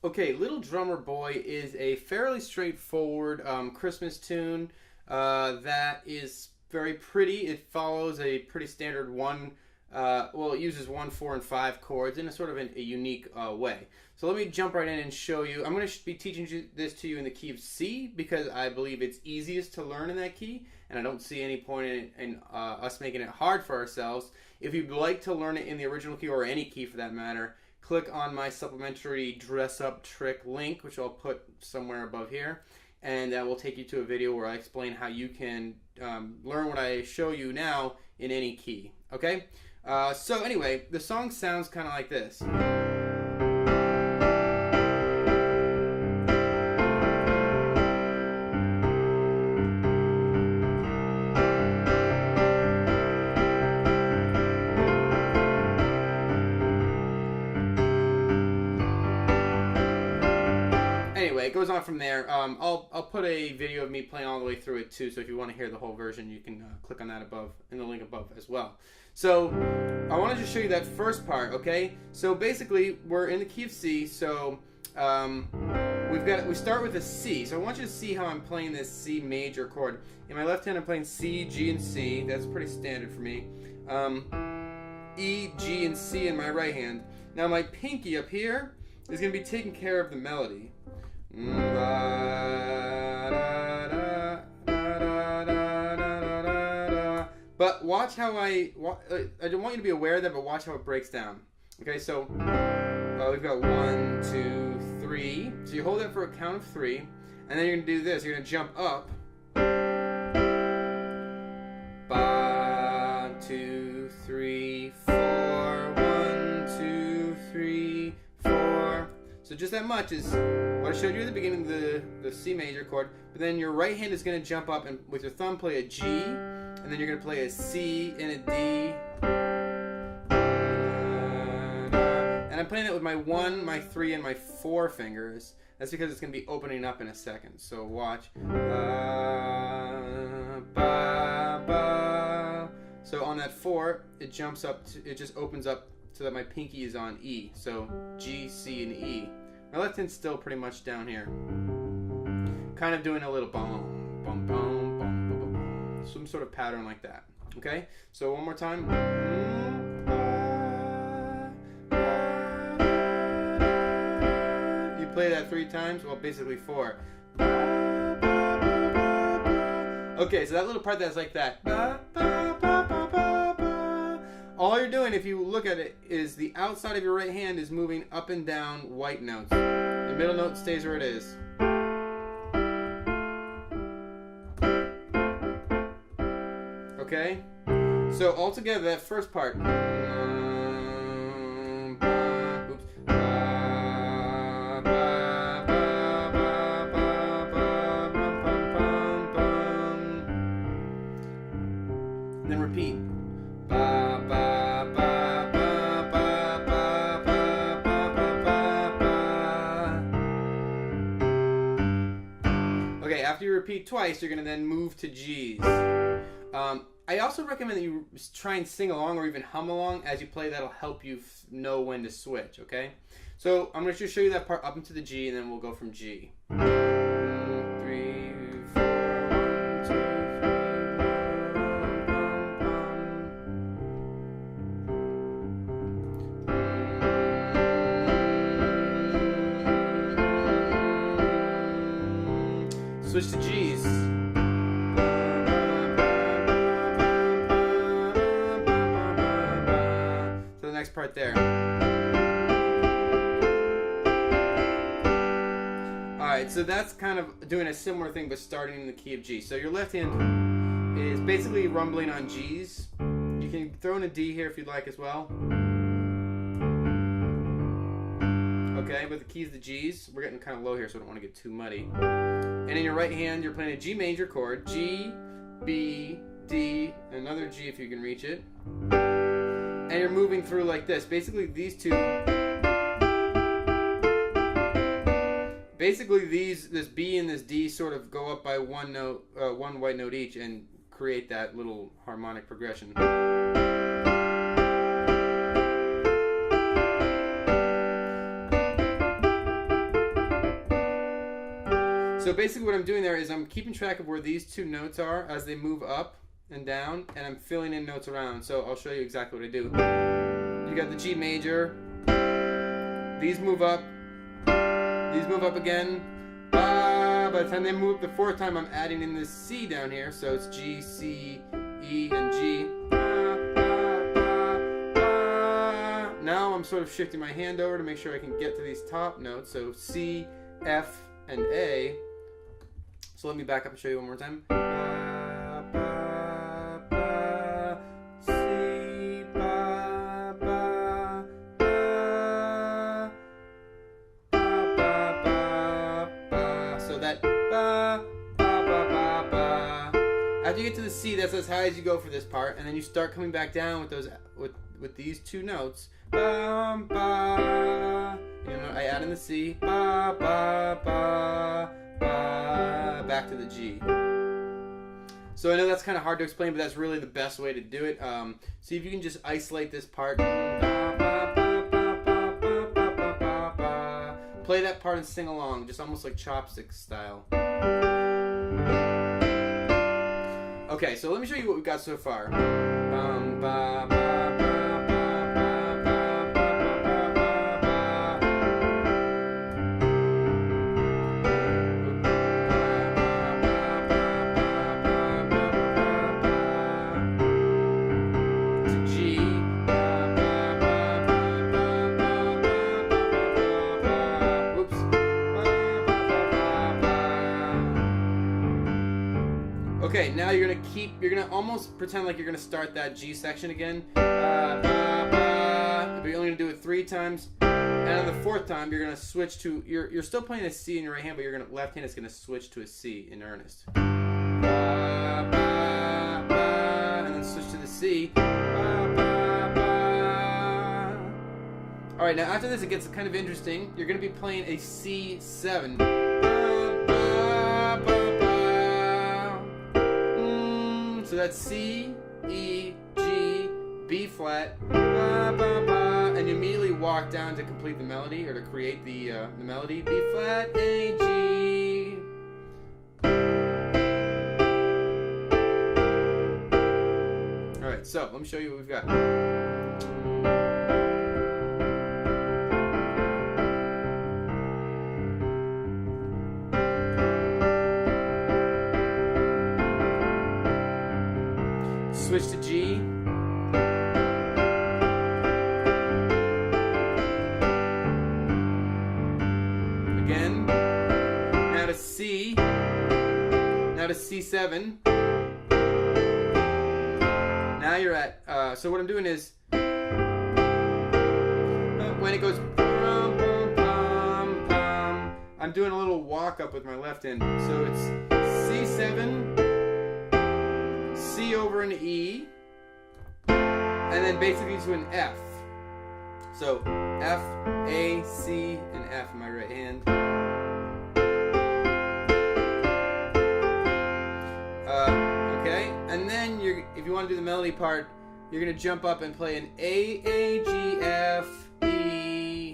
Okay, Little Drummer Boy is a fairly straightforward Christmas tune that is very pretty. It follows a pretty standard it uses 1, 4, and 5 chords in a sort of a unique way. So let me jump right in and show you. I'm going to be teaching this to you in the key of C because I believe it's easiest to learn in that key, and I don't see any point in us making it hard for ourselves. If you'd like to learn it in the original key, or any key for that matter, click on my supplementary dress up trick link, which I'll put somewhere above here, and that will take you to a video where I explain how you can learn what I show you now in any key. Okay? So anyway, the song sounds kind of like this. Anyway, it goes on from there. I'll put a video of me playing all the way through it too, so if you want to hear the whole version, you can click on that above, in the link above as well. So I want to just show you that first part, okay? So basically, we're in the key of C, so we start with a C. So I want you to see how I'm playing this C major chord. In my left hand, I'm playing C, G, and C. That's pretty standard for me. E, G, and C in my right hand. Now my pinky up here is going to be taking care of the melody. But watch how I don't want you to be aware of that, but watch how it breaks down. Okay, so we've got 1, 2, 3. So you hold that for a count of 3, and then you're gonna do this. You're gonna jump up. 1, 2, 3, 4. 1, 2, 3, 4. So just that much is what I showed you at the beginning of the C major chord. But then your right hand is going to jump up and with your thumb play a G, and then you're going to play a C and a D. And I'm playing it with my 1, my 3, and my 4 fingers. That's because it's going to be opening up in a second. So watch. So on that 4, it jumps up. It just opens up so that my pinky is on E. So G, C, and E. My left hand's still pretty much down here. Kind of doing a little bum, bum, bum, bum, bum, bum, bum. Some sort of pattern like that. Okay? So one more time. You play that 3 times? Well, basically 4. Okay, so that little part that's like that. All you're doing, if you look at it, is the outside of your right hand is moving up and down white notes. The middle note stays where it is. Okay? So altogether, that first part. Then repeat. Okay, after you repeat twice, you're going to then move to G's. I also recommend that you try and sing along or even hum along as you play. That'll help you know when to switch, okay? So I'm going to just show you that part up into the G, and then we'll go from G. 1, 3, 4, 1, 2, 3. Switch to G's. So the next part there. Alright, so that's kind of doing a similar thing but starting in the key of G. So your left hand is basically rumbling on G's. You can throw in a D here if you'd like as well. Okay, but the key is the G's. We're getting kind of low here, so I don't want to get too muddy. And in your right hand, you're playing a G major chord. G, B, D, another G if you can reach it. And you're moving through like this. Basically, these two... Basically, this B and this D sort of go up by one note, one white note each, and create that little harmonic progression. So basically what I'm doing there is I'm keeping track of where these two notes are as they move up and down, and I'm filling in notes around. So I'll show you exactly what I do. You got the G major. These move up. These move up again. By the time they move up the fourth time, I'm adding in this C down here. So it's G, C, E, and G. Now I'm sort of shifting my hand over to make sure I can get to these top notes. So C, F, and A. So let me back up and show you one more time. C, so that after you get to the C, that's as high as you go for this part, and then you start coming back down with those with these two notes. You know, I add in the C, back to the G. So I know that's kind of hard to explain, but that's really the best way to do it. See if you can just isolate this part. Play that part and sing along, just almost like chopsticks style. Okay, so let me show you what we've got so far. Okay, now you're gonna almost pretend like you're gonna start that G section again. But you're only gonna do it 3 times. And on the 4th time, you're gonna switch to, you're still playing a C in your right hand, but your left hand is gonna switch to a C in earnest. And then switch to the C. Alright, now after this it gets kind of interesting. You're gonna be playing a C7. So that's C, E, G, B flat, and you immediately walk down to complete the melody, or to create the melody. B flat, A, G. Alright, so let me show you what we've got. Switch to G. Again. Now to C. Now to C7. Now you're at, so what I'm doing is, when it goes, I'm doing a little walk up with my left hand. So it's C7. C over an E, and then basically to an F. So F, A, C, and F in my right hand. Okay, and then if you want to do the melody part, you're gonna jump up and play an A, G, F, E,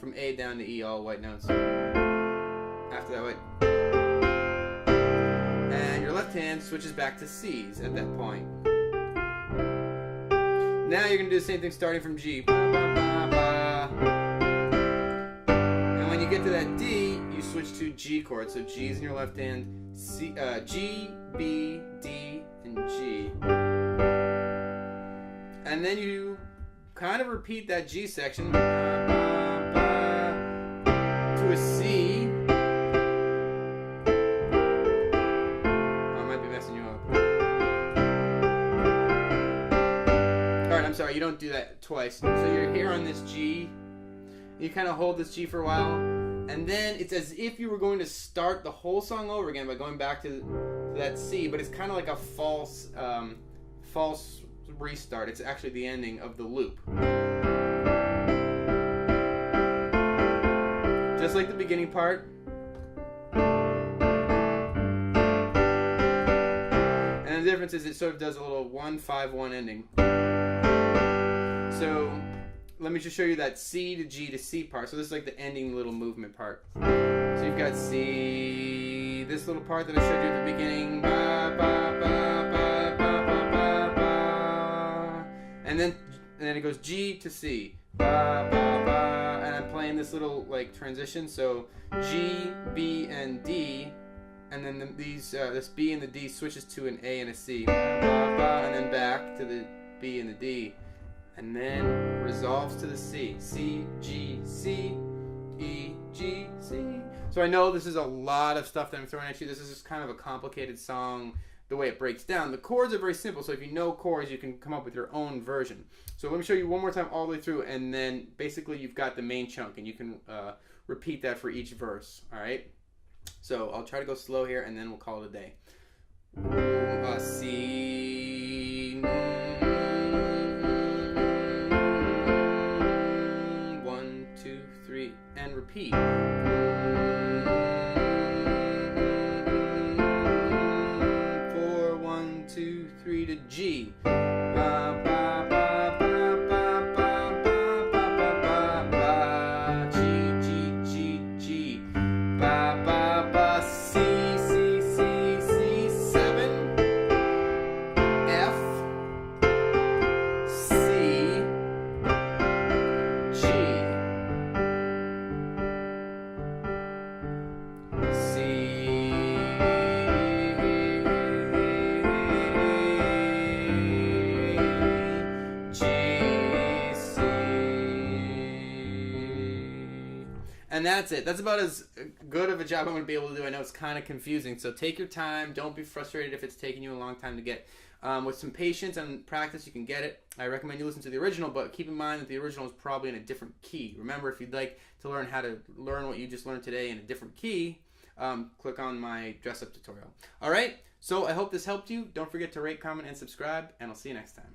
from A down to E, all white notes. After that, white. And your left hand switches back to C's at that point. Now you're going to do the same thing starting from G. And when you get to that D, you switch to G chord. So G's in your left hand, C, G, B, D, and G. And then you kind of repeat that G section to a C. I'm sorry, you don't do that twice. So you're here on this G. You kind of hold this G for a while, and then it's as if you were going to start the whole song over again by going back to that C, but it's kind of like a false restart. It's actually the ending of the loop. Just like the beginning part. And the difference is it sort of does a little 1-5-1 ending. So let me just show you that C to G to C part. So this is like the ending little movement part. So you've got C, this little part that I showed you at the beginning, ba, ba, ba, ba, ba, ba, ba, ba. And then it goes G to C, ba, ba, ba, and I'm playing this little like transition. So G, B, and D, and then this B and the D switches to an A and a C, ba, ba, and then back to the B and the D, and then resolves to the C. C, G, C, E, G, C. So I know this is a lot of stuff that I'm throwing at you. This is just kind of a complicated song the way it breaks down. The chords are very simple, so if you know chords, you can come up with your own version. So let me show you one more time all the way through, and then basically you've got the main chunk, and you can repeat that for each verse, all right? So I'll try to go slow here, and then we'll call it a day. C, 1, 2, 3, and repeat. 4, 1, 2, 3 to G. Ba, ba, ba, ba, ba, ba, ba, ba, ba, ba. G, G, G, G. Ba, ba, ba, C, C, C, C, 7. F, C, G, C, and that's it. That's about as good of a job I'm going to be able to do. I know it's kind of confusing, so take your time. Don't be frustrated if it's taking you a long time to get. With some patience and practice, you can get it. I recommend you listen to the original, but keep in mind that the original is probably in a different key. Remember, if you'd like to learn how to learn what you just learned today in a different key, click on my dress-up tutorial. All right, so I hope this helped you. Don't forget to rate, comment, and subscribe, and I'll see you next time.